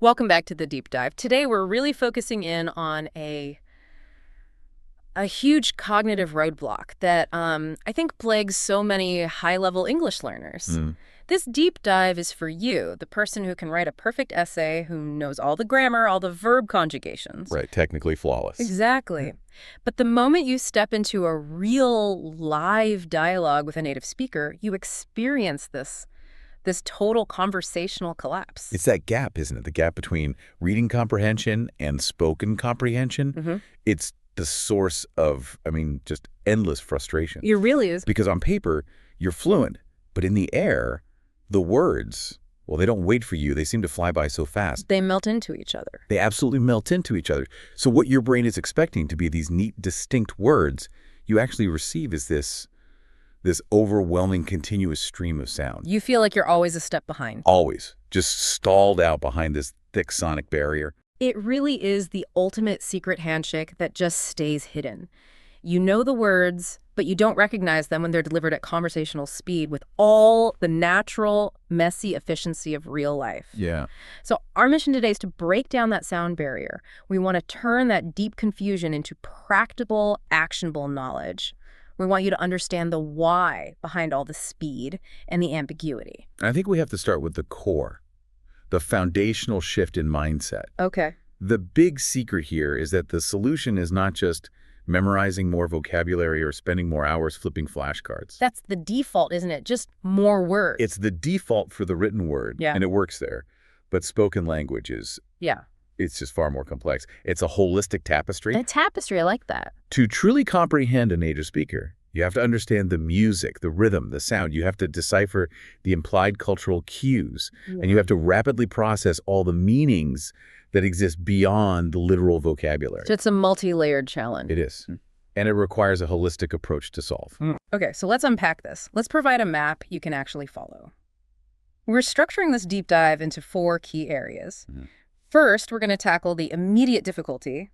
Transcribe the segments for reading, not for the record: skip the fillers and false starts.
Welcome back to the deep dive. Today we're really focusing in on a huge cognitive roadblock that I think plagues so many high-level English learners. Mm, This deep dive is for you, the person who can write a perfect essay, who knows all the grammar, all the verb conjugations. right, technically flawless. Exactly. But the moment you step into a real live dialogue with a native speaker, you experience this total conversational collapse. It's that gap, isn't it? The gap between reading comprehension and spoken comprehension. Mhm. It's the source of, just endless frustration. It really is. Because on paper, you're fluent, but in the air, the words, well, they don't wait for you. They seem to fly by so fast. They melt into each other. They absolutely melt into each other. So what your brain is expecting to be these neat, distinct words, you actually receive is this overwhelming, continuous stream of sound. You feel like you're always a step behind. Always just stalled out behind this thick sonic barrier. It really is the ultimate secret handshake that just stays hidden. You know the words, but you don't recognize them when they're delivered at conversational speed with all the natural, messy efficiency of real life. Yeah. So our mission today is to break down that sound barrier. We want to turn that deep confusion into practical, actionable knowledge. We want you to understand the why behind all the speed and the ambiguity. I think we have to start with the core, the foundational shift in mindset. Okay. The big secret here is that the solution is not just memorizing more vocabulary or spending more hours flipping flashcards. That's the default, isn't it? Just more words. It's the default for the written word, Yeah. and it works there. But spoken language Yeah. it's just far more complex. It's a holistic tapestry. A tapestry, I like that. To truly comprehend a native speaker, you have to understand the music, the rhythm, the sound. You have to decipher the implied cultural cues, and you have to rapidly process all the meanings that exist beyond the literal vocabulary. So it's a multi-layered challenge. It is. And it requires a holistic approach to solve. Okay, so let's unpack this. Let's provide a map you can actually follow. We're structuring this deep dive into 4 key areas. Mhm. First, we're going to tackle the immediate difficulty,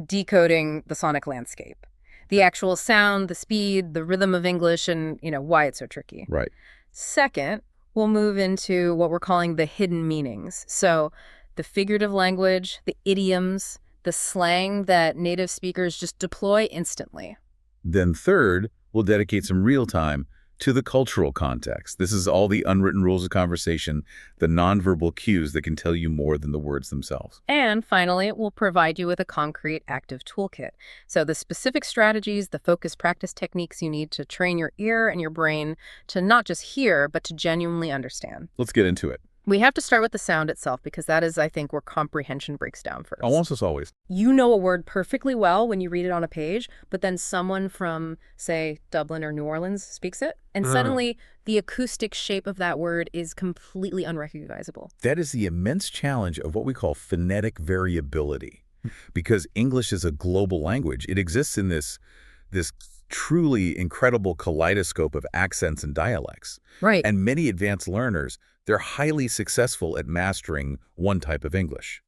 decoding the sonic landscape. The actual sound, the speed, the rhythm of English, and, why it's so tricky. Right. Second, we'll move into what we're calling the hidden meanings. So the figurative language, the idioms, the slang that native speakers just deploy instantly. Then third, we'll dedicate some real time to the cultural context. This is all the unwritten rules of conversation, the nonverbal cues that can tell you more than the words themselves. And finally, we'll provide you with a concrete active toolkit. So the specific strategies, the focused practice techniques you need to train your ear and your brain to not just hear, but to genuinely understand. Let's get into it. We have to start with the sound itself because that is, I think, where comprehension breaks down first. Almost as always. You know a word perfectly well when you read it on a page, but then someone from, say, Dublin or New Orleans speaks it, and suddenly the acoustic shape of that word is completely unrecognizable. That is the immense challenge of what we call phonetic variability. Because English is a global language, it exists in this truly incredible kaleidoscope of accents and dialects. Right. And many advanced learners, they're highly successful at mastering one type of English.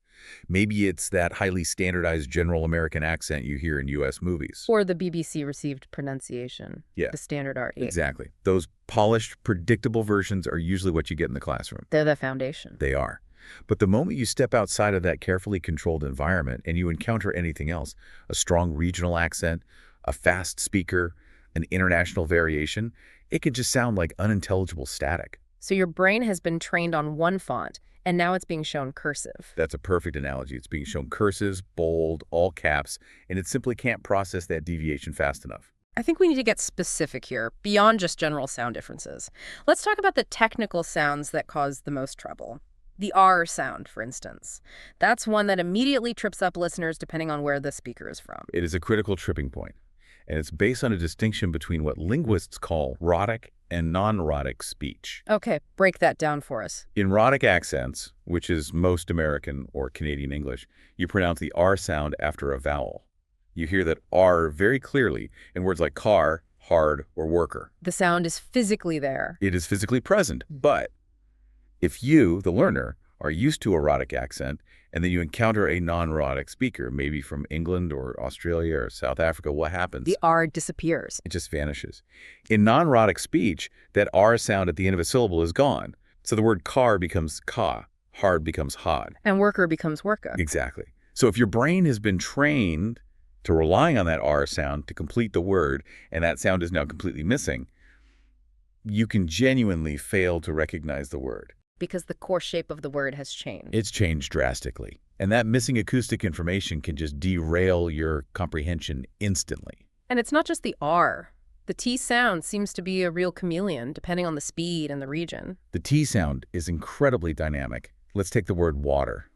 Maybe it's that highly standardized general American accent you hear in U.S. movies. Or the BBC-received pronunciation, Yeah. the standard R8. Exactly. Those polished, predictable versions are usually what you get in the classroom. They're the foundation. They are. But the moment you step outside of that carefully controlled environment and you encounter anything else, a strong regional accent, a fast speaker, an international variation, it can just sound like unintelligible static. So your brain has been trained on one font, and now it's being shown cursive. That's a perfect analogy. It's being shown cursive, bold, all caps, and it simply can't process that deviation fast enough. I think we need to get specific here, beyond just general sound differences. Let's talk about the technical sounds that cause the most trouble. The R sound, for instance. That's one that immediately trips up listeners depending on where the speaker is from. It is a critical tripping point, and it's based on a distinction between what linguists call rhotic and non-rhotic speech. Okay, break that down for us. In rhotic accents, which is most American or Canadian English, you pronounce the R sound after a vowel. You hear that R very clearly in words like car, hard, or worker. The sound is physically there. It is physically present, but if you, the learner, are used to a rhotic accent, and then you encounter a non-rhotic speaker, maybe from England or Australia or South Africa, what happens? The R disappears. It just vanishes. In non-rhotic speech, that R sound at the end of a syllable is gone. So the word car becomes ka, Hard becomes hard. And worker becomes worka. Exactly. So if your brain has been trained to relying on that R sound to complete the word, and that sound is now completely missing, you can genuinely fail to recognize the word. Because the core shape of the word has changed. It's changed drastically. And that missing acoustic information can just derail your comprehension instantly. And it's not just the R. The T sound seems to be a real chameleon, depending on the speed and the region. The T sound is incredibly dynamic. Let's take the word water.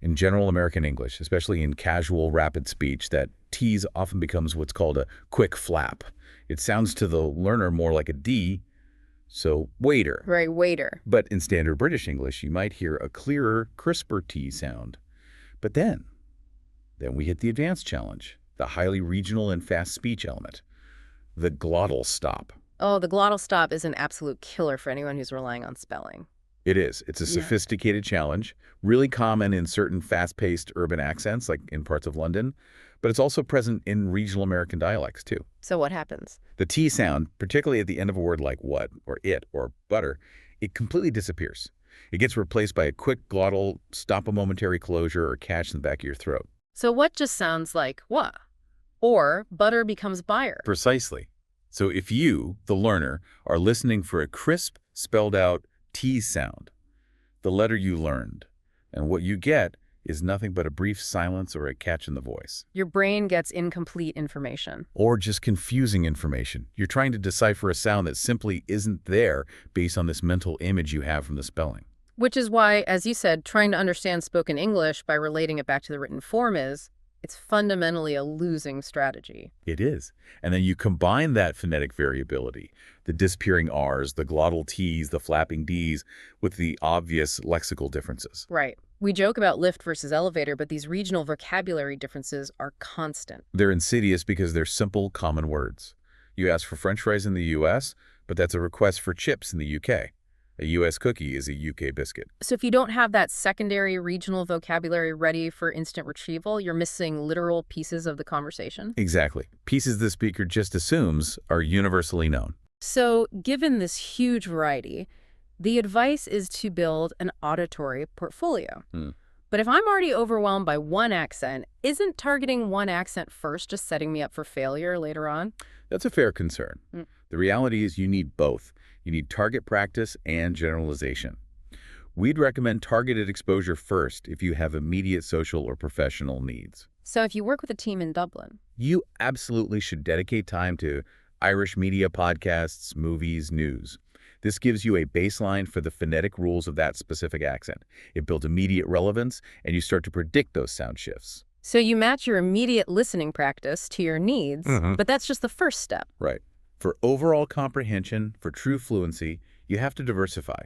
In general American English, especially in casual, rapid speech, that T's often becomes what's called a quick flap. It sounds to the learner more like a D, so waiter. Right, waiter. But in standard British English, you might hear a clearer, crisper T sound. But then we hit the advanced challenge, the highly regional and fast speech element, the glottal stop. Oh, the glottal stop is an absolute killer for anyone who's relying on spelling. It is. It's a sophisticated challenge, really common in certain fast-paced urban accents, like in parts of London, but it's also present in regional American dialects, too. So what happens? The T sound, particularly at the end of a word like what, or it, or butter, it completely disappears. It gets replaced by a quick glottal, stop a momentary closure or catch in the back of your throat. So what just sounds like what? Or butter becomes buyer. Precisely. So if you, the learner, are listening for a crisp, spelled-out T sound, the letter you learned, and what you get is nothing but a brief silence or a catch in the voice. Your brain gets incomplete information. Or just confusing information. You're trying to decipher a sound that simply isn't there based on this mental image you have from the spelling. Which is why, as you said, trying to understand spoken English by relating it back to the written form it's fundamentally a losing strategy. It is. And then you combine that phonetic variability, the disappearing R's, the glottal T's, the flapping D's, with the obvious lexical differences. Right. We joke about lift versus elevator, but these regional vocabulary differences are constant. They're insidious because they're simple, common words. You ask for French fries in the U.S., but that's a request for chips in the U.K. A U.S. cookie is a U.K. biscuit. So if you don't have that secondary regional vocabulary ready for instant retrieval, you're missing literal pieces of the conversation. Exactly. Pieces the speaker just assumes are universally known. So given this huge variety, the advice is to build an auditory portfolio. But if I'm already overwhelmed by one accent, isn't targeting one accent first just setting me up for failure later on? That's a fair concern. The reality is you need both. You need target practice and generalization. We'd recommend targeted exposure first if you have immediate social or professional needs. So if you work with a team in Dublin, You absolutely should dedicate time to Irish media podcasts, movies, news. This gives you a baseline for the phonetic rules of that specific accent. It builds immediate relevance, and you start to predict those sound shifts. so you match your immediate listening practice to your needs, but that's just the first step. Right. For overall comprehension, for true fluency, you have to diversify.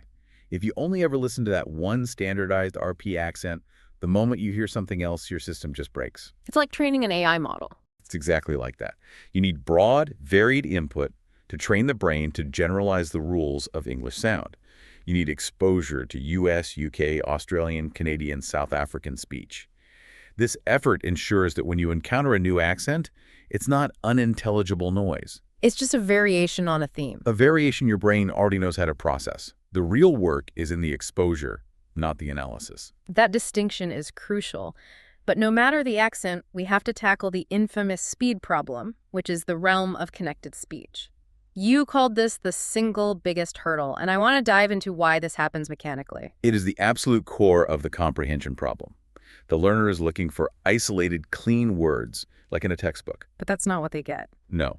If you only ever listen to that one standardized RP accent, the moment you hear something else, your system just breaks. It's like training an AI model. It's exactly like that. You need broad, varied input to train the brain to generalize the rules of English sound. You need exposure to US, UK, Australian, Canadian, South African speech. This effort ensures that when you encounter a new accent, it's not unintelligible noise. It's just a variation on a theme. A variation your brain already knows how to process. The real work is in the exposure, not the analysis. That distinction is crucial. But no matter the accent, we have to tackle the infamous speed problem, which is the realm of connected speech. You called this the single biggest hurdle, and I want to dive into why this happens mechanically. It is the absolute core of the comprehension problem. The learner is looking for isolated, clean words, like in a textbook. But that's not what they get. No.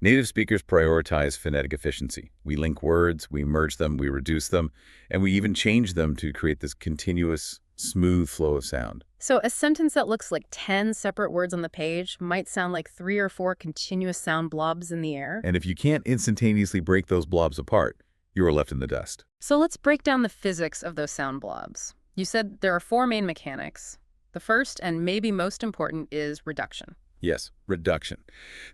Native speakers prioritize phonetic efficiency. We link words, we merge them, we reduce them, and we even change them to create this continuous, smooth flow of sound. So a sentence that looks like 10 separate words on the page might sound like 3 or 4 continuous sound blobs in the air. And if you can't instantaneously break those blobs apart, you are left in the dust. So let's break down the physics of those sound blobs. You said there are 4 main mechanics. The first, and maybe most important, is reduction. Yes, reduction.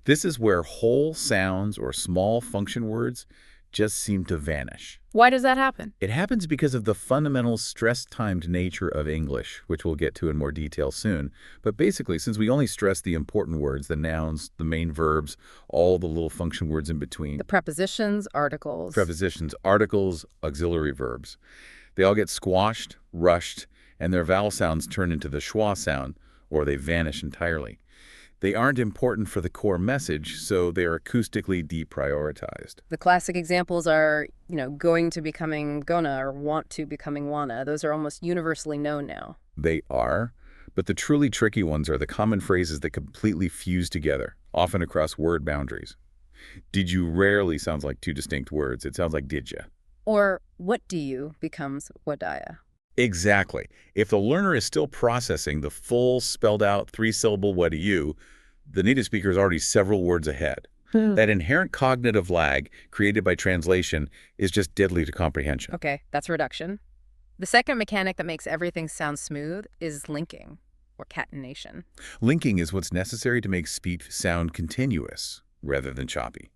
This is where whole sounds or small function words just seem to vanish. Why does that happen? It happens because of the fundamental stress-timed nature of English, which we'll get to in more detail soon. But basically, since we only stress the important words, the nouns, the main verbs, all the little function words in between. The prepositions, articles. Prepositions, articles, auxiliary verbs. They all get squashed, rushed, and their vowel sounds turn into the schwa sound, or they vanish entirely. They aren't important for the core message, so they are acoustically deprioritized. The classic examples are, going to becoming gonna or want to becoming wanna. Those are almost universally known now. They are, but the truly tricky ones are the common phrases that completely fuse together, often across word boundaries. Did you rarely sounds like two distinct words. It sounds like did ya. Or what do you becomes wadaya. Exactly. If the learner is still processing the full spelled out three-syllable what do you, the native speaker is already several words ahead. That inherent cognitive lag created by translation is just deadly to comprehension. Okay, that's reduction. The second mechanic that makes everything sound smooth is linking, or catenation. Linking is what's necessary to make speech sound continuous rather than choppy.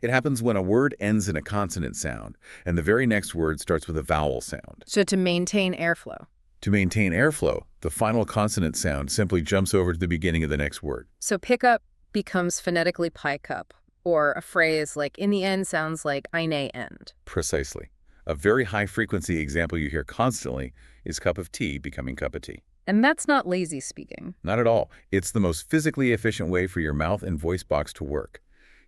It happens when a word ends in a consonant sound, and the very next word starts with a vowel sound. So to maintain airflow. To maintain airflow, the final consonant sound simply jumps over to the beginning of the next word. So pickup becomes phonetically pike up, or a phrase like in the end sounds like eine end. Precisely. A very high-frequency example you hear constantly is cup of tea becoming cup of tea. And that's not lazy speaking. Not at all. It's the most physically efficient way for your mouth and voice box to work.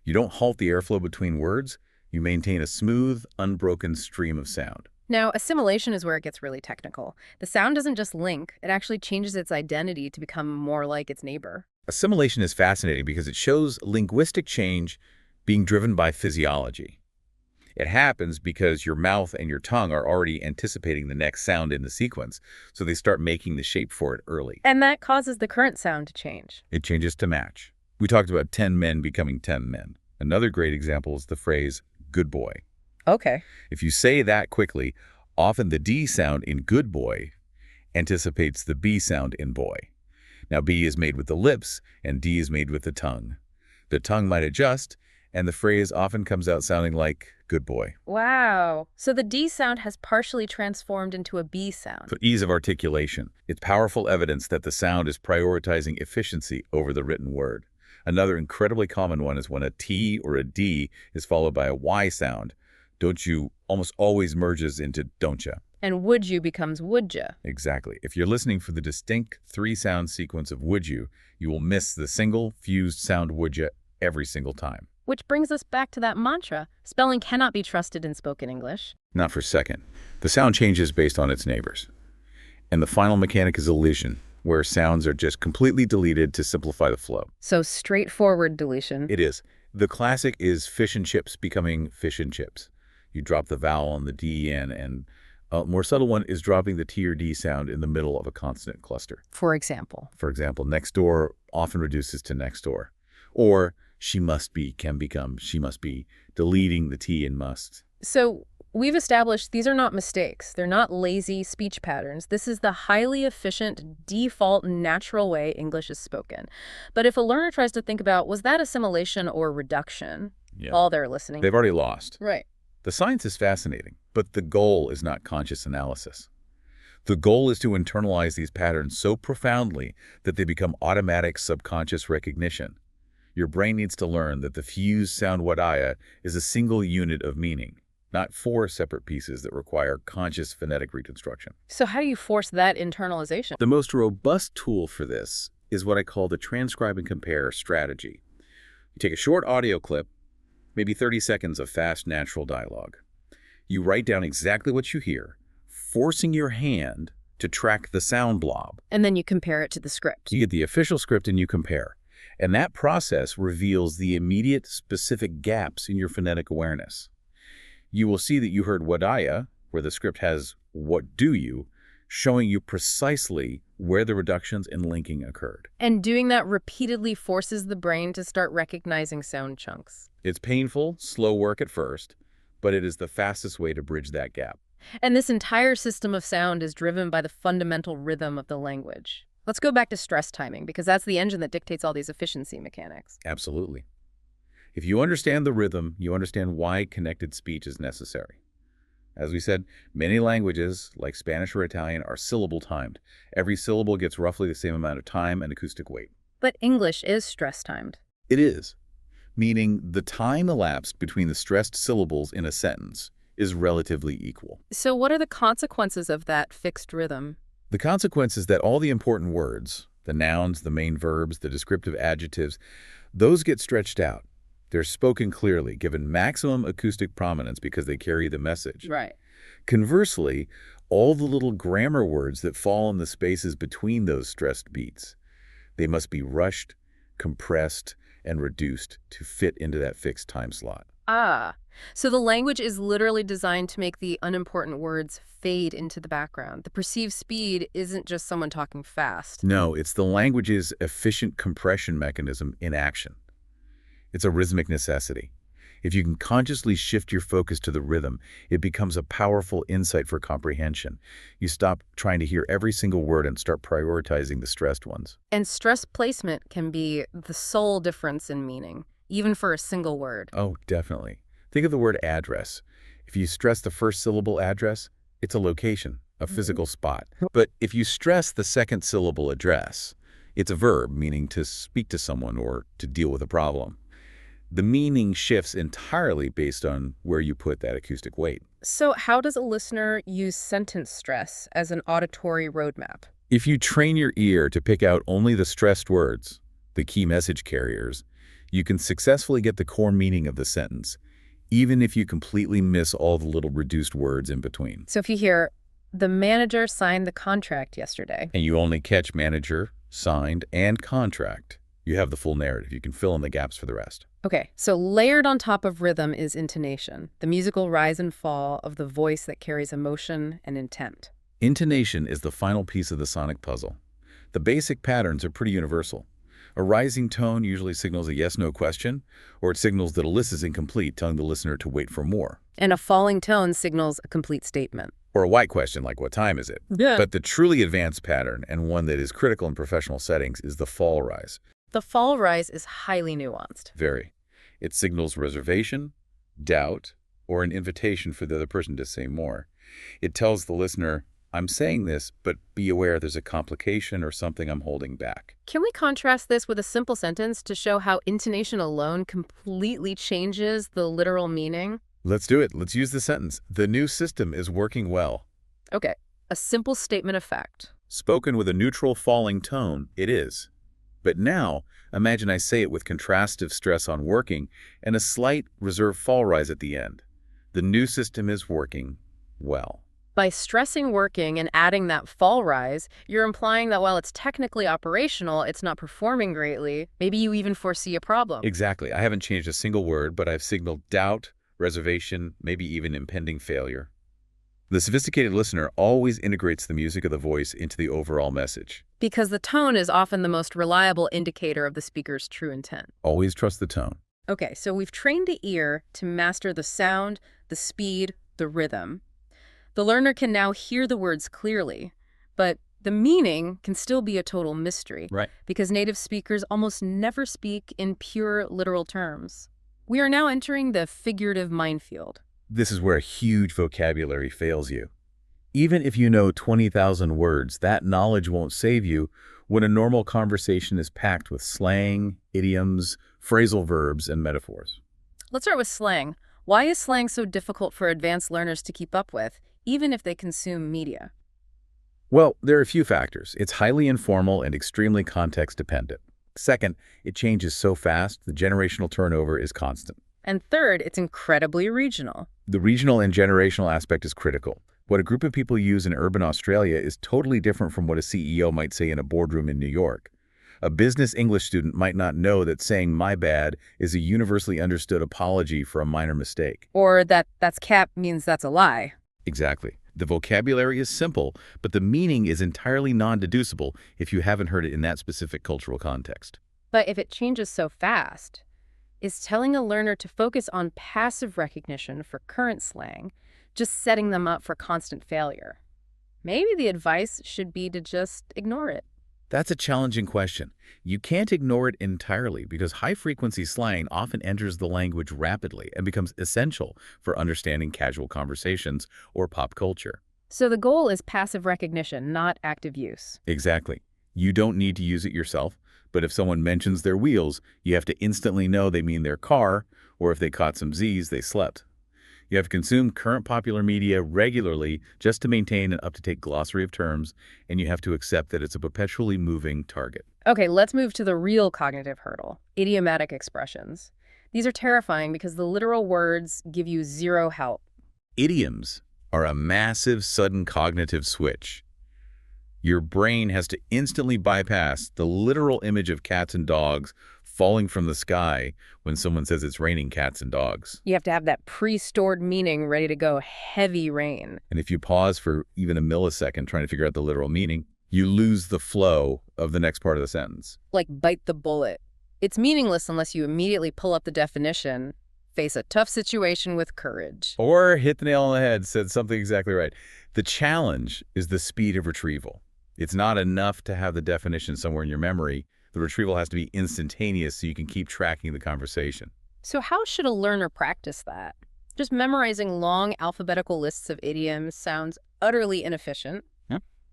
You don't halt the airflow between words. You maintain a smooth, unbroken stream of sound. Now, assimilation is where it gets really technical. The sound doesn't just link, it actually changes its identity to become more like its neighbor. Assimilation is fascinating because it shows linguistic change being driven by physiology. It happens because your mouth and your tongue are already anticipating the next sound in the sequence, so they start making the shape for it early. And that causes the current sound to change. It changes to match. We talked about 10 men becoming 10 men. Another great example is the phrase, good boy. Okay. If you say that quickly, often the D sound in good boy anticipates the B sound in boy. Now, B is made with the lips, and D is made with the tongue. The tongue might adjust, and the phrase often comes out sounding like good boy. Wow. So the D sound has partially transformed into a B sound. For ease of articulation, it's powerful evidence that the sound is prioritizing efficiency over the written word. Another incredibly common one is when a T or a D is followed by a Y sound. Don't you almost always merges into don't ya. And would you becomes would ya. Exactly. If you're listening for the distinct three-sound sequence of would you will miss the single fused sound would ya every single time. Which brings us back to that mantra. Spelling cannot be trusted in spoken English. Not for a second. The sound changes based on its neighbors. And the final mechanic is elision, where sounds are just completely deleted to simplify the flow. So straightforward deletion. It is. The classic is fish and chips becoming fish and chips. You drop the vowel on the D in, and a more subtle one is dropping the T or D sound in the middle of a consonant cluster. For example, next door often reduces to next door. Or she must be can become she must be, deleting the T in must. So we've established these are not mistakes. They're not lazy speech patterns. This is the highly efficient, default, natural way English is spoken. But if a learner tries to think about, was that assimilation or reduction? All they're listening. They've already lost. Right. The science is fascinating, but the goal is not conscious analysis. The goal is to internalize these patterns so profoundly that they become automatic subconscious recognition. Your brain needs to learn that the fused sound wadaya is a single unit of meaning, not four separate pieces that require conscious phonetic reconstruction. So how do you force that internalization? The most robust tool for this is what I call the transcribe and compare strategy. You take a short audio clip, maybe 30 seconds of fast, natural dialogue. You write down exactly what you hear, forcing your hand to track the sound blob. And then you compare it to the script. You get the official script and you compare. And that process reveals the immediate specific gaps in your phonetic awareness. You will see that you heard wadaya, where the script has what do you, showing you precisely where the reductions and linking occurred. And doing that repeatedly forces the brain to start recognizing sound chunks. It's painful, slow work at first, but it is the fastest way to bridge that gap. And this entire system of sound is driven by the fundamental rhythm of the language. Let's go back to stress timing, because that's the engine that dictates all these efficiency mechanics. Absolutely. If you understand the rhythm, you understand why connected speech is necessary. As we said, many languages, like Spanish or Italian, are syllable timed. Every syllable gets roughly the same amount of time and acoustic weight. But English is stress timed. It is, meaning the time elapsed between the stressed syllables in a sentence is relatively equal. So what are the consequences of that fixed rhythm? The consequence is that all the important words, the nouns, the main verbs, the descriptive adjectives, those get stretched out. They're spoken clearly, given maximum acoustic prominence because they carry the message. Right. Conversely, all the little grammar words that fall in the spaces between those stressed beats, they must be rushed, compressed, and reduced to fit into that fixed time slot. Ah, so the language is literally designed to make the unimportant words fade into the background. The perceived speed isn't just someone talking fast. No, it's the language's efficient compression mechanism in action. It's a rhythmic necessity. If you can consciously shift your focus to the rhythm, it becomes a powerful insight for comprehension. You stop trying to hear every single word and start prioritizing the stressed ones. And stress placement can be the sole difference in meaning, even for a single word. Oh, definitely. Think of the word address. If you stress the first syllable address, it's a location, a physical spot. But if you stress the second syllable address, it's a verb, meaning to speak to someone or to deal with a problem. The meaning shifts entirely based on where you put that acoustic weight. So how does a listener use sentence stress as an auditory roadmap? If you train your ear to pick out only the stressed words, the key message carriers, you can successfully get the core meaning of the sentence, even if you completely miss all the little reduced words in between. So if you hear, the manager signed the contract yesterday. And you only catch manager, signed, and contract, you have the full narrative. You can fill in the gaps for the rest. Okay, so layered on top of rhythm is intonation, the musical rise and fall of the voice that carries emotion and intent. Intonation is the final piece of the sonic puzzle. The basic patterns are pretty universal. A rising tone usually signals a yes-no question, or it signals that a list is incomplete, telling the listener to wait for more. And a falling tone signals a complete statement. Or a why question, like what time is it? Yeah. But the truly advanced pattern, and one that is critical in professional settings, is the fall rise. The fall rise is highly nuanced. Very. It signals reservation, doubt, or an invitation for the other person to say more. It tells the listener, I'm saying this, but be aware there's a complication or something I'm holding back. Can we contrast this with a simple sentence to show how intonation alone completely changes the literal meaning? Let's do it. Let's use the sentence. The new system is working well. Okay, a simple statement of fact. Spoken with a neutral falling tone, it is. But now, imagine I say it with contrastive stress on working and a slight reserved fall rise at the end. The new system is working well. By stressing working and adding that fall rise, you're implying that while it's technically operational, it's not performing greatly. Maybe you even foresee a problem. Exactly. I haven't changed a single word, but I've signaled doubt, reservation, maybe even impending failure. The sophisticated listener always integrates the music of the voice into the overall message. Because the tone is often the most reliable indicator of the speaker's true intent. Always trust the tone. Okay, so we've trained the ear to master the sound, the speed, the rhythm. The learner can now hear the words clearly, but the meaning can still be a total mystery. Right. Because native speakers almost never speak in pure literal terms. We are now entering the figurative minefield. This is where a huge vocabulary fails you. Even if you know 20,000 words, that knowledge won't save you when a normal conversation is packed with slang, idioms, phrasal verbs, and metaphors. Let's start with slang. Why is slang so difficult for advanced learners to keep up with, even if they consume media? Well, there are a few factors. It's highly informal and extremely context-dependent. Second, it changes so fast, the generational turnover is constant. And third, it's incredibly regional. The regional and generational aspect is critical. What a group of people use in urban Australia is totally different from what a CEO might say in a boardroom in New York. A business English student might not know that saying "my bad" is a universally understood apology for a minor mistake. Or that "that's cap" means that's a lie. Exactly. The vocabulary is simple, but the meaning is entirely non-deducible if you haven't heard it in that specific cultural context. But if it changes so fast, is telling a learner to focus on passive recognition for current slang just setting them up for constant failure? Maybe the advice should be to just ignore it. That's a challenging question. You can't ignore it entirely because high-frequency slang often enters the language rapidly and becomes essential for understanding casual conversations or pop culture. So the goal is passive recognition, not active use. Exactly. You don't need to use it yourself, but if someone mentions their wheels, you have to instantly know they mean their car, or if they caught some Z's, they slept. You have to consume current popular media regularly just to maintain an up-to-date glossary of terms, and you have to accept that it's a perpetually moving target. Okay, let's move to the real cognitive hurdle, idiomatic expressions. These are terrifying because the literal words give you zero help. Idioms are a massive, sudden cognitive switch. Your brain has to instantly bypass the literal image of cats and dogs falling from the sky when someone says it's raining cats and dogs. You have to have that pre-stored meaning ready to go, heavy rain. And if you pause for even a millisecond trying to figure out the literal meaning, you lose the flow of the next part of the sentence. Like bite the bullet. It's meaningless unless you immediately pull up the definition, face a tough situation with courage. Or hit the nail on the head, said something exactly right. The challenge is the speed of retrieval. It's not enough to have the definition somewhere in your memory. The retrieval has to be instantaneous so you can keep tracking the conversation. So how should a learner practice that? Just memorizing long alphabetical lists of idioms sounds utterly inefficient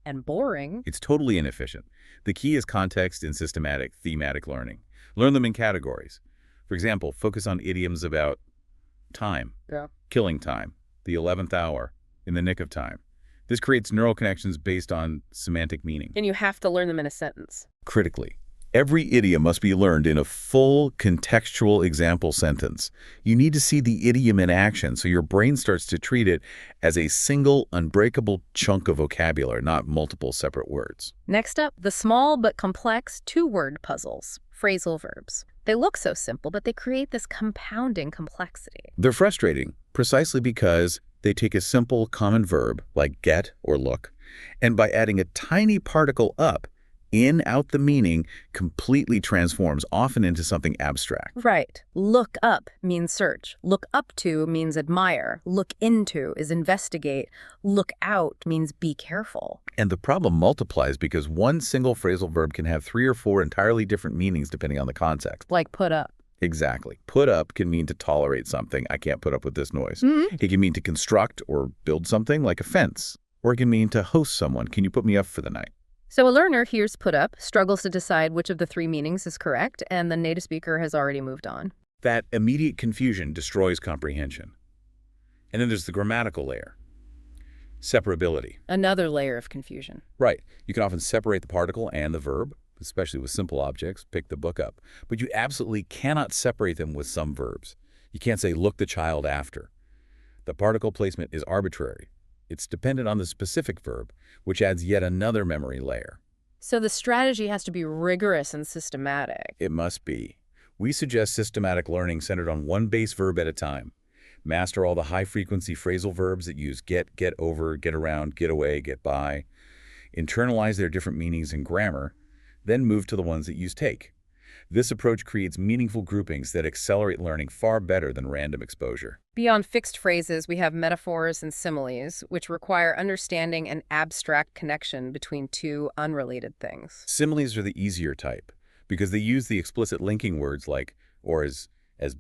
and boring. It's totally inefficient. The key is context and systematic, thematic learning. Learn them in categories. For example, focus on idioms about time, killing time, the 11th hour, in the nick of time. This creates neural connections based on semantic meaning. And you have to learn them in a sentence. Critically, every idiom must be learned in a full contextual example sentence. You need to see the idiom in action so your brain starts to treat it as a single, unbreakable chunk of vocabulary, not multiple separate words. Next up, the small but complex two-word puzzles, phrasal verbs. They look so simple, but they create this compounding complexity. They're frustrating precisely because they take a simple common verb like get or look, and by adding a tiny particle up, in, out the meaning completely transforms, often into something abstract. Right. Look up means search. Look up to means admire. Look into is investigate. Look out means be careful. And the problem multiplies because one single phrasal verb can have 3 or 4 entirely different meanings depending on the context. Like put up. Exactly. Put up can mean to tolerate something. I can't put up with this noise. It can mean to construct or build something like a fence. Or it can mean to host someone. Can you put me up for the night? So a learner hears put up, struggles to decide which of the 3 meanings is correct, and the native speaker has already moved on. That immediate confusion destroys comprehension. And then there's the grammatical layer. Separability. Another layer of confusion. Right. You can often separate the particle and the verb, especially with simple objects, pick the book up. But you absolutely cannot separate them with some verbs. You can't say, look the child after. The particle placement is arbitrary. It's dependent on the specific verb, which adds yet another memory layer. So the strategy has to be rigorous and systematic. It must be. We suggest systematic learning centered on one base verb at a time. Master all the high-frequency phrasal verbs that use get over, get around, get away, get by. Internalize their different meanings in grammar, then move to the ones that use take. This approach creates meaningful groupings that accelerate learning far better than random exposure. Beyond fixed phrases, we have metaphors and similes, which require understanding an abstract connection between 2 unrelated things. Similes are the easier type because they use the explicit linking words like, or as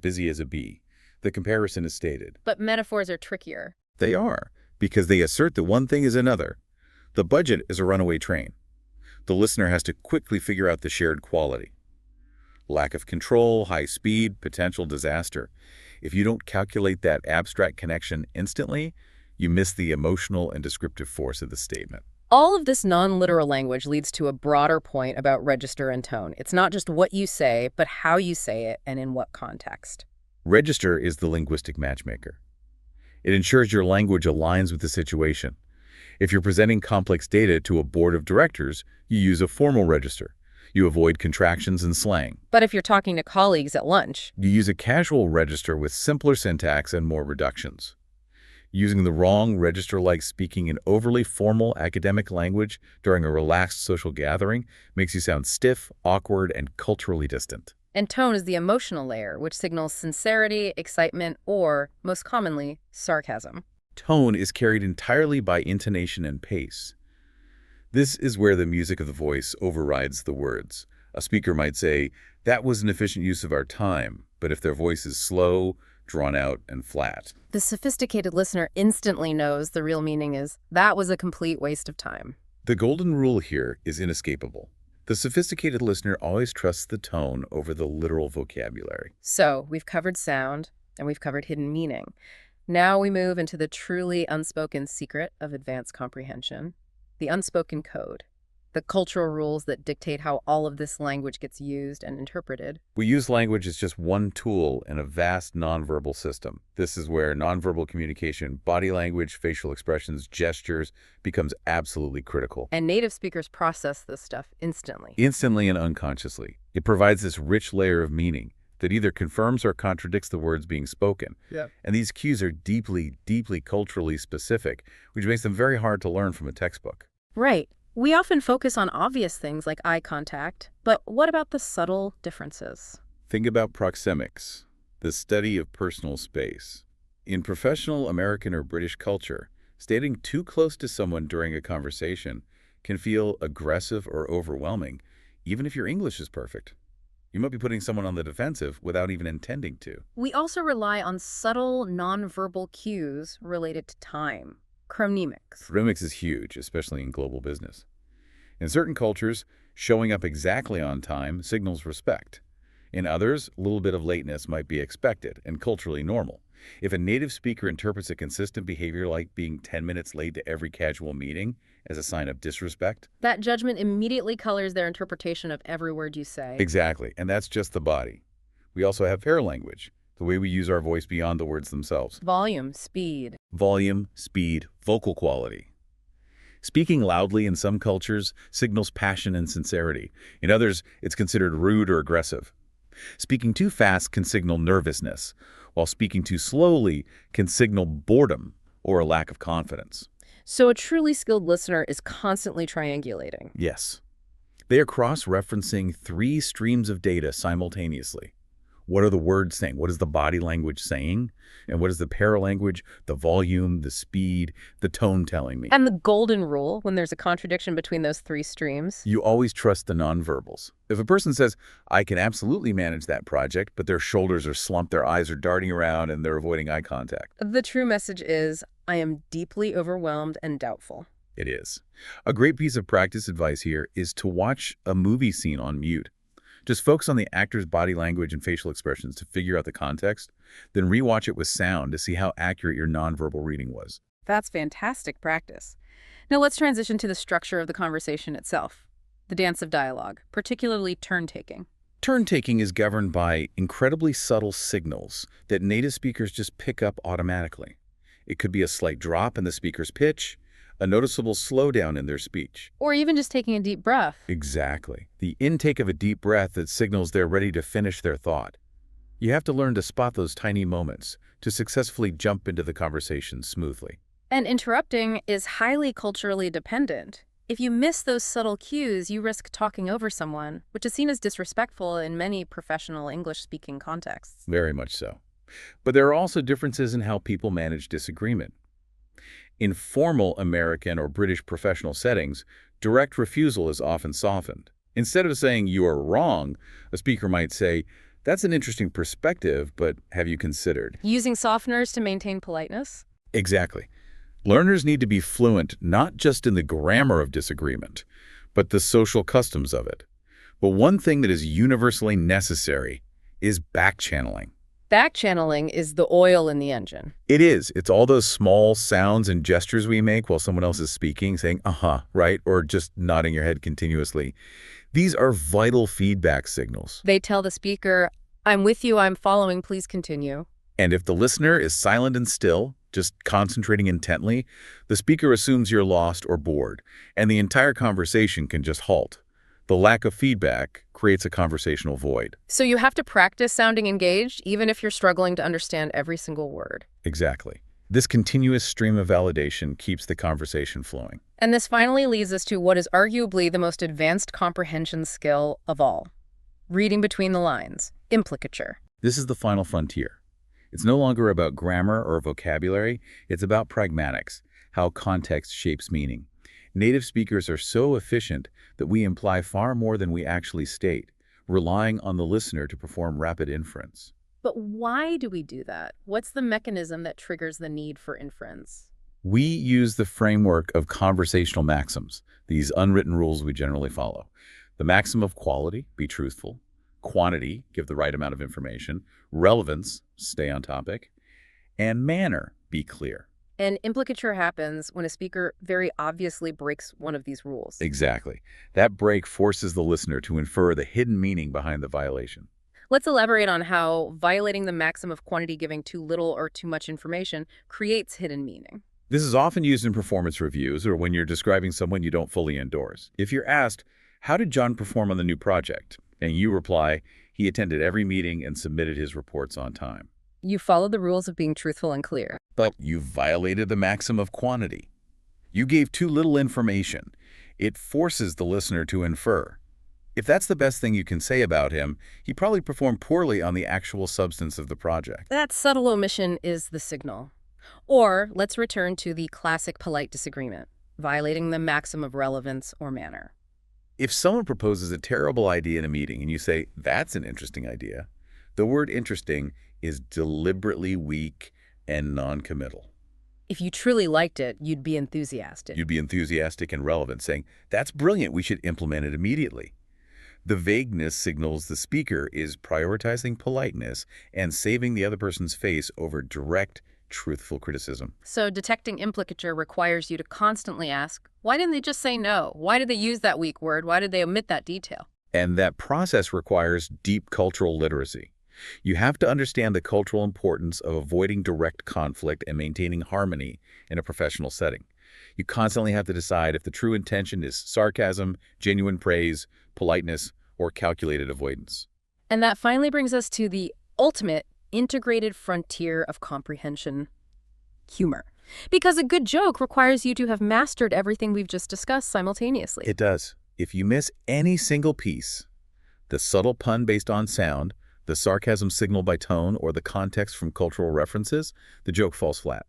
busy as a bee. The comparison is stated. But metaphors are trickier. They are, because they assert that one thing is another. The budget is a runaway train. The listener has to quickly figure out the shared quality. Lack of control, high speed, potential disaster. If you don't calculate that abstract connection instantly, you miss the emotional and descriptive force of the statement. All of this non-literal language leads to a broader point about register and tone. It's not just what you say, but how you say it and in what context. Register is the linguistic matchmaker. It ensures your language aligns with the situation. If you're presenting complex data to a board of directors, you use a formal register. You avoid contractions and slang. But if you're talking to colleagues at lunch, you use a casual register with simpler syntax and more reductions. Using the wrong register, like speaking in overly formal academic language during a relaxed social gathering, makes you sound stiff, awkward, and culturally distant. And tone is the emotional layer, which signals sincerity, excitement, or, most commonly, sarcasm. Tone is carried entirely by intonation and pace. This is where the music of the voice overrides the words. A speaker might say, that was an efficient use of our time, but if their voice is slow, drawn out, and flat. The sophisticated listener instantly knows the real meaning is, that was a complete waste of time. The golden rule here is inescapable. The sophisticated listener always trusts the tone over the literal vocabulary. So, we've covered sound, and we've covered hidden meaning. Now we move into the truly unspoken secret of advanced comprehension, the unspoken code, the cultural rules that dictate how all of this language gets used and interpreted. We use language as just one tool in a vast nonverbal system. This is where nonverbal communication, body language, facial expressions, gestures becomes absolutely critical. And native speakers process this stuff instantly. Instantly and unconsciously. It provides this rich layer of meaning that either confirms or contradicts the words being spoken. Yeah. And these cues are deeply, deeply culturally specific, which makes them very hard to learn from a textbook. Right. We often focus on obvious things like eye contact, but what about the subtle differences? Think about proxemics, the study of personal space. In professional American or British culture, standing too close to someone during a conversation can feel aggressive or overwhelming, even if your English is perfect. You might be putting someone on the defensive without even intending to. We also rely on subtle nonverbal cues related to time, chronemics. Chronemics is huge, especially in global business. In certain cultures, showing up exactly on time signals respect. In others, a little bit of lateness might be expected and culturally normal. If a native speaker interprets a consistent behavior like being 10 minutes late to every casual meeting as a sign of disrespect, That judgment immediately colors their interpretation of every word you say. exactly, and that's just the body. We also have paralanguage, the way we use our voice beyond the words themselves. Volume, speed. Volume, speed, vocal quality. Speaking loudly in some cultures signals passion and sincerity. In others, it's considered rude or aggressive. Speaking too fast can signal nervousness, while speaking too slowly can signal boredom or a lack of confidence. So a truly skilled listener is constantly triangulating. Yes. They are cross-referencing 3 streams of data simultaneously. What are the words saying? What is the body language saying? And what is the paralanguage, the volume, the speed, the tone telling me? And the golden rule, when there's a contradiction between those 3 streams, You always trust the nonverbals. If a person says, I can absolutely manage that project, but their shoulders are slumped, their eyes are darting around, and they're avoiding eye contact. the true message is, I am deeply overwhelmed and doubtful. It is. A great piece of practice advice here is to watch a movie scene on mute. Just focus on the actor's body language and facial expressions to figure out the context, then rewatch it with sound to see how accurate your nonverbal reading was. That's fantastic practice. Now let's transition to the structure of the conversation itself, the dance of dialogue, particularly turn-taking. Turn-taking is governed by incredibly subtle signals that native speakers just pick up automatically. It could be a slight drop in the speaker's pitch, a noticeable slowdown in their speech. Or even just taking a deep breath. Exactly. The intake of a deep breath that signals they're ready to finish their thought. You have to learn to spot those tiny moments to successfully jump into the conversation smoothly. And interrupting is highly culturally dependent. If you miss those subtle cues, you risk talking over someone, which is seen as disrespectful in many professional English-speaking contexts. Very much so. But there are also differences in how people manage disagreement. In formal American or British professional settings, direct refusal is often softened. Instead of saying you are wrong, a speaker might say, that's an interesting perspective, but have you considered? Using softeners to maintain politeness? Exactly. Learners need to be fluent not just in the grammar of disagreement, but the social customs of it. But one thing that is universally necessary is back-channeling. Back-channeling is the oil in the engine. It is. It's all those small sounds and gestures we make while someone else is speaking, saying, uh-huh, right, or just nodding your head continuously. These are vital feedback signals. They tell the speaker, I'm with you, I'm following, please continue. And if the listener is silent and still, just concentrating intently, the speaker assumes you're lost or bored, and the entire conversation can just halt. The lack of feedback creates a conversational void. So you have to practice sounding engaged, even if you're struggling to understand every single word. Exactly. This continuous stream of validation keeps the conversation flowing. And this finally leads us to what is arguably the most advanced comprehension skill of all. Reading between the lines, implicature. This is the final frontier. It's no longer about grammar or vocabulary, it's about pragmatics, how context shapes meaning. Native speakers are so efficient that we imply far more than we actually state, relying on the listener to perform rapid inference. But why do we do that? What's the mechanism that triggers the need for inference? We use the framework of conversational maxims, these unwritten rules we generally follow. The maxim of quality, be truthful; quantity, give the right amount of information; relevance, stay on topic; and manner, be clear. And implicature happens when a speaker very obviously breaks one of these rules. Exactly. That break forces the listener to infer the hidden meaning behind the violation. Let's elaborate on how violating the maxim of quantity, giving too little or too much information, creates hidden meaning. This is often used in performance reviews or when you're describing someone you don't fully endorse. If you're asked, "How did John perform on the new project?" and you reply, "He attended every meeting and submitted his reports on time." You follow the rules of being truthful and clear. But you violated the maxim of quantity. You gave too little information. It forces the listener to infer. If that's the best thing you can say about him, he probably performed poorly on the actual substance of the project. That subtle omission is the signal. Or let's return to the classic polite disagreement, violating the maxim of relevance or manner. If someone proposes a terrible idea in a meeting and you say, "That's an interesting idea," the word interesting is deliberately weak and non-committal. If you truly liked it, you'd be enthusiastic. You'd be enthusiastic and relevant, saying, "That's brilliant, we should implement it immediately." The vagueness signals the speaker is prioritizing politeness and saving the other person's face over direct, truthful criticism. So detecting implicature requires you to constantly ask, why didn't they just say no? Why did they use that weak word? Why did they omit that detail? And that process requires deep cultural literacy. You have to understand the cultural importance of avoiding direct conflict and maintaining harmony in a professional setting. You constantly have to decide if the true intention is sarcasm, genuine praise, politeness, or calculated avoidance. And that finally brings us to the ultimate integrated frontier of comprehension: humor. Because a good joke requires you to have mastered everything we've just discussed simultaneously. It does. If you miss any single piece, the subtle pun based on sound, the sarcasm signaled by tone, or the context from cultural references, the joke falls flat.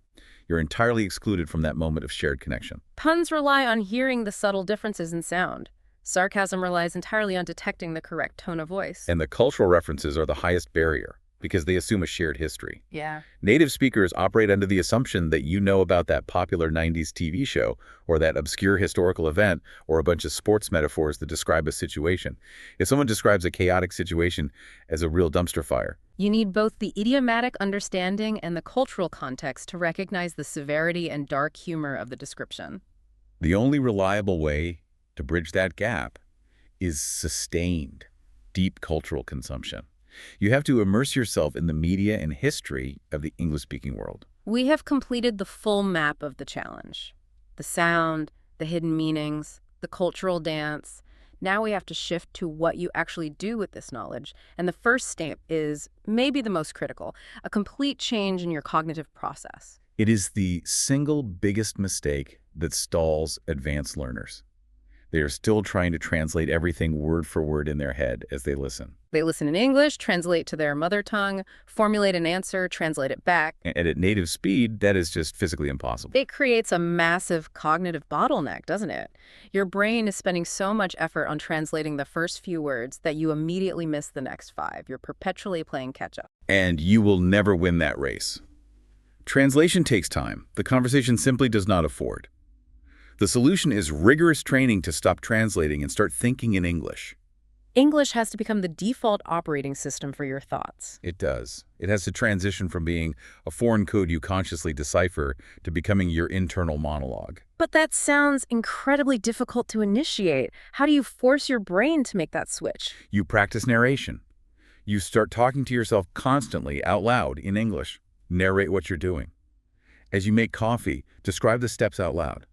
You're entirely excluded from that moment of shared connection. Puns rely on hearing the subtle differences in sound. Sarcasm relies entirely on detecting the correct tone of voice. And the cultural references are the highest barrier because they assume a shared history. Yeah. Native speakers operate under the assumption that you know about that popular 90s TV show or that obscure historical event or a bunch of sports metaphors that describe a situation. If someone describes a chaotic situation as a real dumpster fire, You need both the idiomatic understanding and the cultural context to recognize the severity and dark humor of the description. the only reliable way to bridge that gap is sustained, deep cultural consumption. You have to immerse yourself in the media and history of the English-speaking world. We have completed the full map of the challenge. The sound, the hidden meanings, the cultural dance. Now we have to shift to what you actually do with this knowledge. And the first step is maybe the most critical, a complete change in your cognitive process. It is the single biggest mistake that stalls advanced learners. They are still trying to translate everything word for word in their head as they listen. They listen in English, translate to their mother tongue, formulate an answer, translate it back. And at native speed, that is just physically impossible. It creates a massive cognitive bottleneck, doesn't it? Your brain is spending so much effort on translating the first few words that you immediately miss the next five. You're perpetually playing catch-up. And you will never win that race. Translation takes time. The conversation simply does not afford. The solution is rigorous training to stop translating and start thinking in English. English has to become the default operating system for your thoughts. It does. It has to transition from being a foreign code you consciously decipher to becoming your internal monologue. But that sounds incredibly difficult to initiate. How do you force your brain to make that switch? You practice narration. You start talking to yourself constantly out loud in English. Narrate what you're doing. As you make coffee, describe the steps out loud.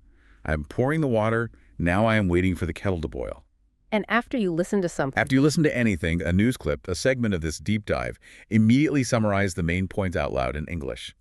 I'm pouring the water, now I am waiting for the kettle to boil. And after you listen to something, After you listen to anything, a news clip, a segment of this deep dive, immediately summarize the main points out loud in English.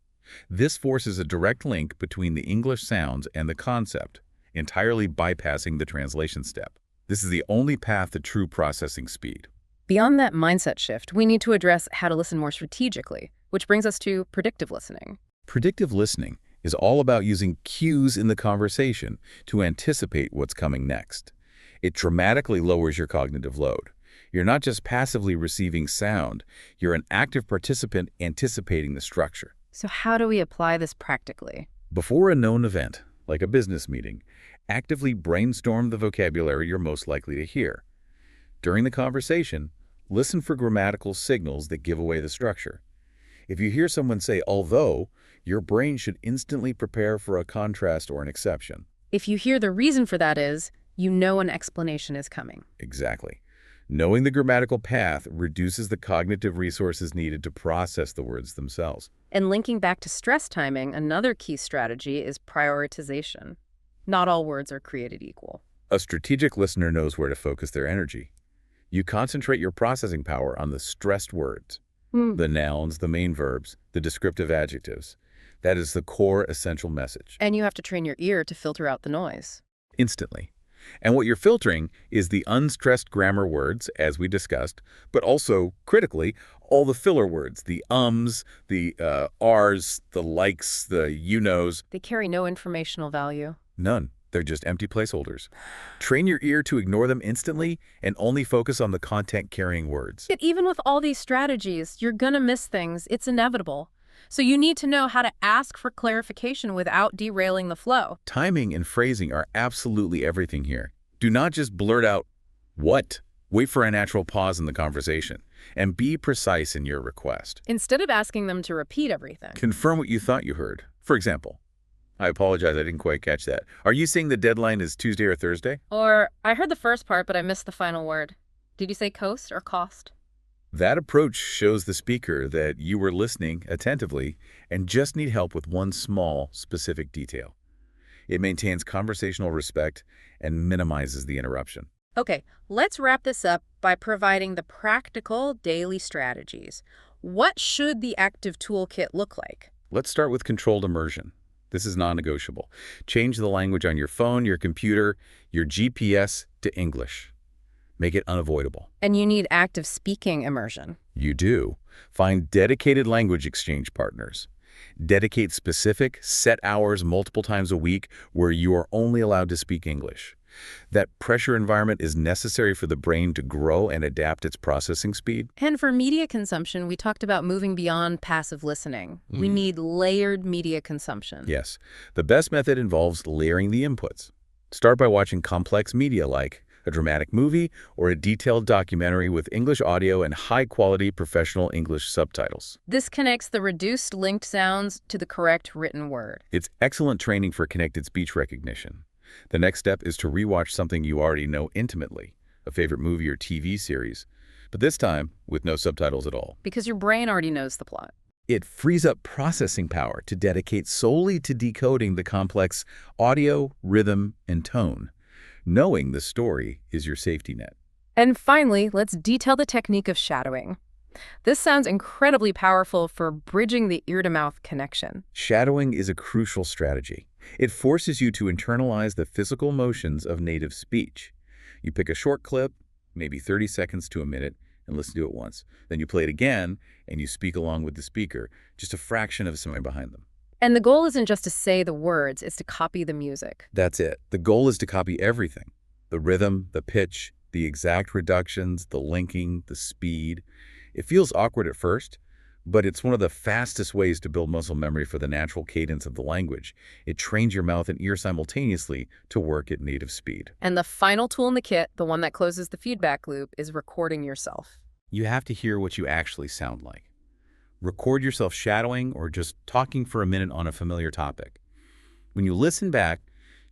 This forces a direct link between the English sounds and the concept, entirely bypassing the translation step. This is the only path to true processing speed. beyond that mindset shift, we need to address how to listen more strategically, which brings us to predictive listening. Predictive listening is all about using cues in the conversation to anticipate what's coming next. It dramatically lowers your cognitive load. You're not just passively receiving sound, you're an active participant anticipating the structure. So how do we apply this practically? Before a known event, like a business meeting, actively brainstorm the vocabulary you're most likely to hear. During the conversation, listen for grammatical signals that give away the structure. If you hear someone say although, Your brain should instantly prepare for a contrast or an exception. If you hear the reason for that is, you know an explanation is coming. Exactly. Knowing the grammatical path reduces the cognitive resources needed to process the words themselves. And linking back to stress timing, another key strategy is prioritization. Not all words are created equal. A strategic listener knows where to focus their energy. You concentrate your processing power on the stressed words, the nouns, the main verbs, the descriptive adjectives. That is the core essential message. And you have to train your ear to filter out the noise. Instantly. And what you're filtering is the unstressed grammar words, as we discussed, but also, critically, all the filler words, the ums, the rs, the likes, the you-knows. They carry no informational value. None. They're just empty placeholders. Train your ear to ignore them instantly and only focus on the content-carrying words. Yet even with all these strategies, you're gonna miss things. It's inevitable. So you need to know how to ask for clarification without derailing the flow. Timing and phrasing are absolutely everything here. Do not just blurt out, "What?" Wait for a natural pause in the conversation, and be precise in your request. Instead of asking them to repeat everything. Confirm what you thought you heard. For example, "I apologize, I didn't quite catch that. Are you saying the deadline is Tuesday or Thursday?" Or, I heard the first part, but I missed the final word. Did you say coast or cost? That approach shows the speaker that you were listening attentively and just need help with one small, specific detail. It maintains conversational respect and minimizes the interruption. Okay, let's wrap this up by providing the practical daily strategies. What should the active toolkit look like? Let's start with controlled immersion. This is non-negotiable. Change the language on your phone, your computer, your GPS to English. Make it unavoidable. And you need active speaking immersion. You do. Find dedicated language exchange partners. Dedicate specific, set hours multiple times a week where you are only allowed to speak English. That pressure environment is necessary for the brain to grow and adapt its processing speed. And for media consumption, we talked about moving beyond passive listening. We need layered media consumption. Yes. The best method involves layering the inputs. Start by watching complex media like a dramatic movie or a detailed documentary with English audio and high-quality professional English subtitles. This connects the reduced linked sounds to the correct written word. It's excellent training for connected speech recognition. The next step is to rewatch something you already know intimately, a favorite movie or TV series, but this time with no subtitles at all. Because your brain already knows the plot. It frees up processing power to dedicate solely to decoding the complex audio, rhythm, and tone. Knowing the story is your safety net. And finally, let's detail the technique of shadowing. This sounds incredibly powerful for bridging the ear-to-mouth connection. Shadowing is a crucial strategy. It forces you to internalize the physical motions of native speech. You pick a short clip, maybe 30 seconds to a minute, and listen to it once. Then you play it again, and you speak along with the speaker, just a fraction of a second behind them. And the goal isn't just to say the words, it's to copy the music. That's it. The goal is to copy everything. The rhythm, the pitch, the exact reductions, the linking, the speed. It feels awkward at first, but it's one of the fastest ways to build muscle memory for the natural cadence of the language. It trains your mouth and ear simultaneously to work at native speed. And the final tool in the kit, the one that closes the feedback loop, is recording yourself. You have to hear what you actually sound like. Record yourself shadowing or just talking for a minute on a familiar topic. When you listen back,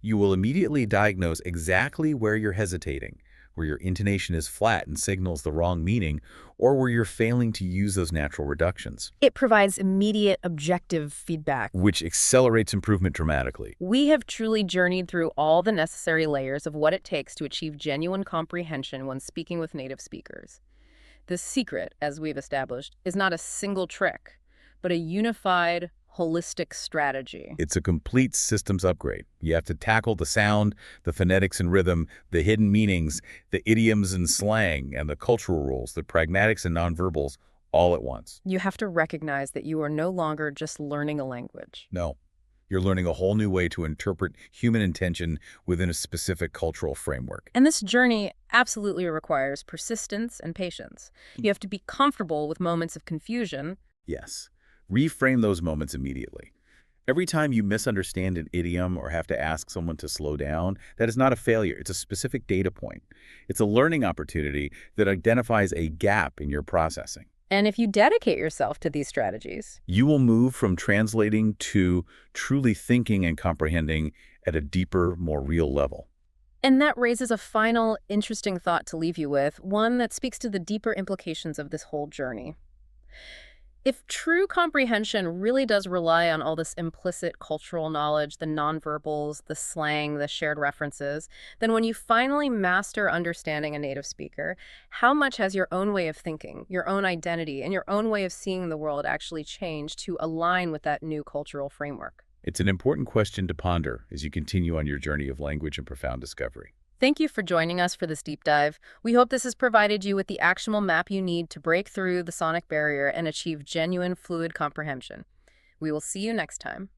you will immediately diagnose exactly where you're hesitating, where your intonation is flat and signals the wrong meaning, or where you're failing to use those natural reductions. It provides immediate objective feedback, Which accelerates improvement dramatically. We have truly journeyed through all the necessary layers of what it takes to achieve genuine comprehension when speaking with native speakers. The secret, as we've established, is not a single trick, but a unified, holistic strategy. It's a complete systems upgrade. You have to tackle the sound, the phonetics and rhythm, the hidden meanings, the idioms and slang, and the cultural rules, the pragmatics and nonverbals, all at once. You have to recognize that you are no longer just learning a language. No, you're learning a whole new way to interpret human intention within a specific cultural framework. And this journey absolutely requires persistence and patience. You have to be comfortable with moments of confusion. Yes. Reframe those moments immediately. Every time you misunderstand an idiom or have to ask someone to slow down, that is not a failure. It's a specific data point. It's a learning opportunity that identifies a gap in your processing. And if you dedicate yourself to these strategies, You will move from translating to truly thinking and comprehending at a deeper, more real level. and that raises a final interesting thought to leave you with, one that speaks to the deeper implications of this whole journey. If true comprehension really does rely on all this implicit cultural knowledge, the nonverbals, the slang, the shared references, then when you finally master understanding a native speaker, how much has your own way of thinking, your own identity, and your own way of seeing the world actually changed to align with that new cultural framework? It's an important question to ponder as you continue on your journey of language and profound discovery. Thank you for joining us for this deep dive. We hope this has provided you with the actionable map you need to break through the sonic barrier and achieve genuine fluid comprehension. We will see you next time.